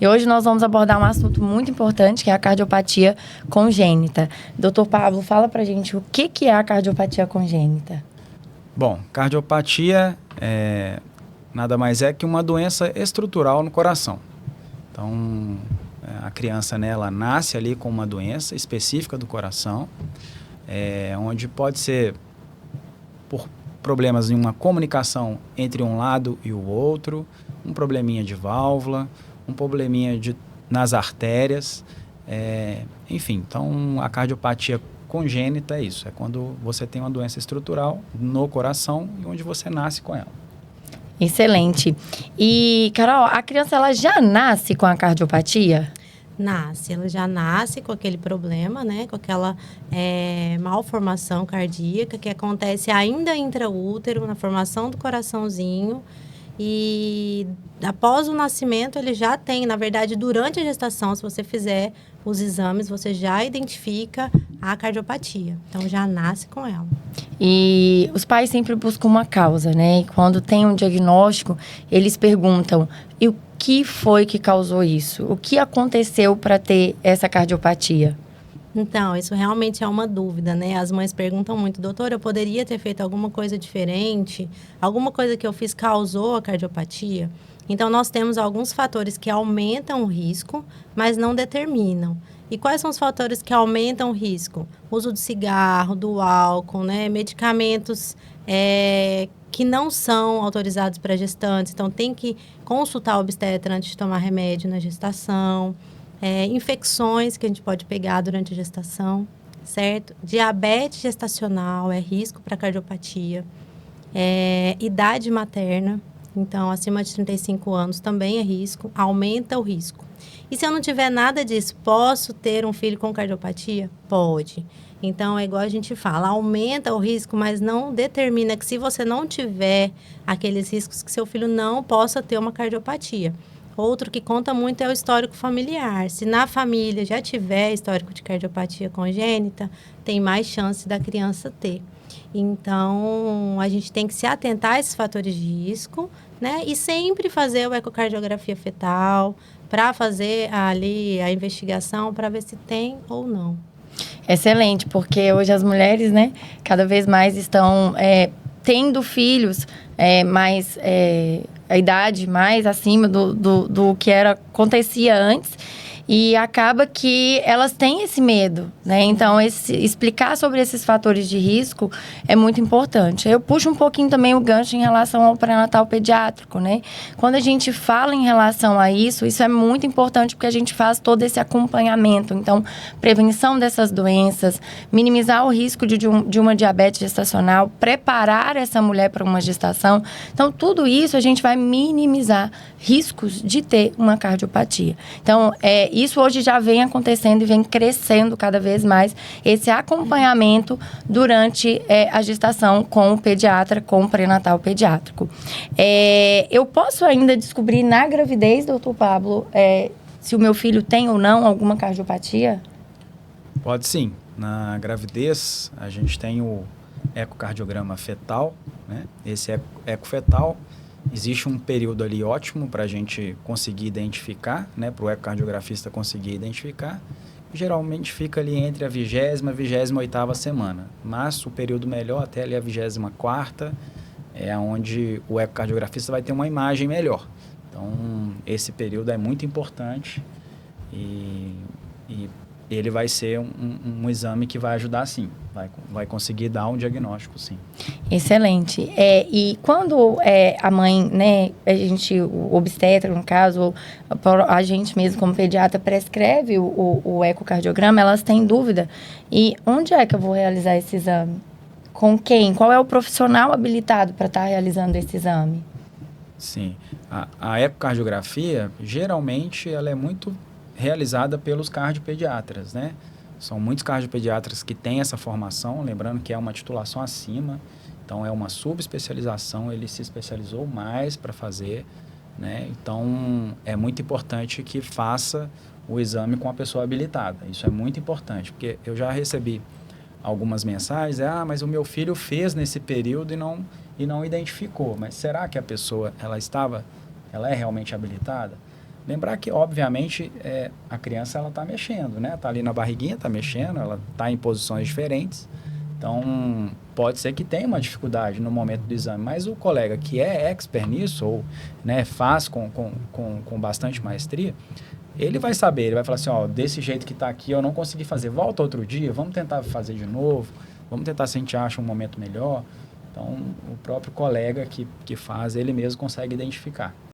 E hoje nós vamos abordar um assunto muito importante, que é a cardiopatia congênita. Dr. Pablo, fala pra gente o que é a cardiopatia congênita. Bom, cardiopatia nada mais é que uma doença estrutural no coração. Então, a criança, né, ela nasce ali com uma doença específica do coração, onde pode ser por problemas em uma comunicação entre um lado e o outro, um probleminha de válvula, um probleminha nas artérias, enfim. Então, a cardiopatia congênita é isso, é quando você tem uma doença estrutural no coração e onde você nasce com ela. Excelente. E, Carol, a criança ela já nasce com a cardiopatia? Ela já nasce com aquele problema, né? Com aquela malformação cardíaca que acontece ainda intraútero, na formação do coraçãozinho. E após o nascimento, ele já tem, na verdade, durante a gestação, se você fizer os exames, você já identifica a cardiopatia. Então, já nasce com ela. E os pais sempre buscam uma causa, né? E quando tem um diagnóstico, eles perguntam, e o que foi que causou isso? O que aconteceu para ter essa cardiopatia? Então, isso realmente é uma dúvida, né? As mães perguntam muito, doutor, eu poderia ter feito alguma coisa diferente? Alguma coisa que eu fiz causou a cardiopatia? Então, nós temos alguns fatores que aumentam o risco, mas não determinam. E quais são os fatores que aumentam o risco? O uso do cigarro, do álcool, né? Medicamentos que não são autorizados para gestantes. Então, tem que consultar o obstetra antes de tomar remédio na gestação. Infecções que a gente pode pegar durante a gestação, certo? Diabetes gestacional é risco para cardiopatia. Idade materna, então, acima de 35 anos também é risco, aumenta o risco. E se eu não tiver nada disso, posso ter um filho com cardiopatia? Pode. Então, é igual a gente fala, aumenta o risco, mas não determina que se você não tiver aqueles riscos, que seu filho não possa ter uma cardiopatia. Outro que conta muito é o histórico familiar. Se na família já tiver histórico de cardiopatia congênita, tem mais chance da criança ter. Então, a gente tem que se atentar a esses fatores de risco, né? E sempre fazer a ecocardiografia fetal para fazer ali a investigação para ver se tem ou não. Excelente, porque hoje as mulheres, né, cada vez mais estão tendo filhos mais... a idade mais acima do que acontecia antes. E acaba que elas têm esse medo, né? Então, explicar sobre esses fatores de risco é muito importante. Eu puxo um pouquinho também o gancho em relação ao pré-natal pediátrico, né? Quando a gente fala em relação a isso é muito importante porque a gente faz todo esse acompanhamento. Então, prevenção dessas doenças, minimizar o risco de uma diabetes gestacional, preparar essa mulher para uma gestação. Então, tudo isso a gente vai minimizar riscos de ter uma cardiopatia. Então, isso hoje já vem acontecendo e vem crescendo cada vez mais esse acompanhamento durante a gestação com o pediatra, com o pré-natal pediátrico. Eu posso ainda descobrir na gravidez, doutor Pablo, se o meu filho tem ou não alguma cardiopatia? Pode sim. Na gravidez, a gente tem o ecocardiograma fetal, né? Esse eco fetal, existe um período ali ótimo para a gente conseguir identificar, né? Para o ecocardiografista conseguir identificar. Geralmente fica ali entre a 20ª e 28ª semana. Mas o período melhor até ali a 24ª é onde o ecocardiografista vai ter uma imagem melhor. Então, esse período é muito importante e ele vai ser um exame que vai ajudar, sim. Vai conseguir dar um diagnóstico, sim. Excelente. E quando a mãe, né, o obstetra, no caso, a gente mesmo como pediatra prescreve o ecocardiograma, elas têm dúvida. E onde é que eu vou realizar esse exame? Com quem? Qual é o profissional habilitado para estar realizando esse exame? Sim. A ecocardiografia, geralmente, ela é muito realizada pelos cardiopediatras, né? São muitos cardiopediatras que têm essa formação, lembrando que é uma titulação acima, então é uma subespecialização, ele se especializou mais para fazer, né? Então, é muito importante que faça o exame com a pessoa habilitada. Isso é muito importante, porque eu já recebi algumas mensagens, mas o meu filho fez nesse período e não identificou. Mas será que a pessoa, ela é realmente habilitada? Lembrar que, obviamente, a criança ela está mexendo, né? Está ali na barriguinha, está mexendo, ela está em posições diferentes. Então, pode ser que tenha uma dificuldade no momento do exame, mas o colega que é expert nisso, ou né, faz com bastante maestria, ele vai saber, ele vai falar assim, ó, desse jeito que está aqui, eu não consegui fazer, volta outro dia, vamos tentar fazer de novo, vamos tentar se a gente acha um momento melhor. Então, o próprio colega que faz, ele mesmo consegue identificar.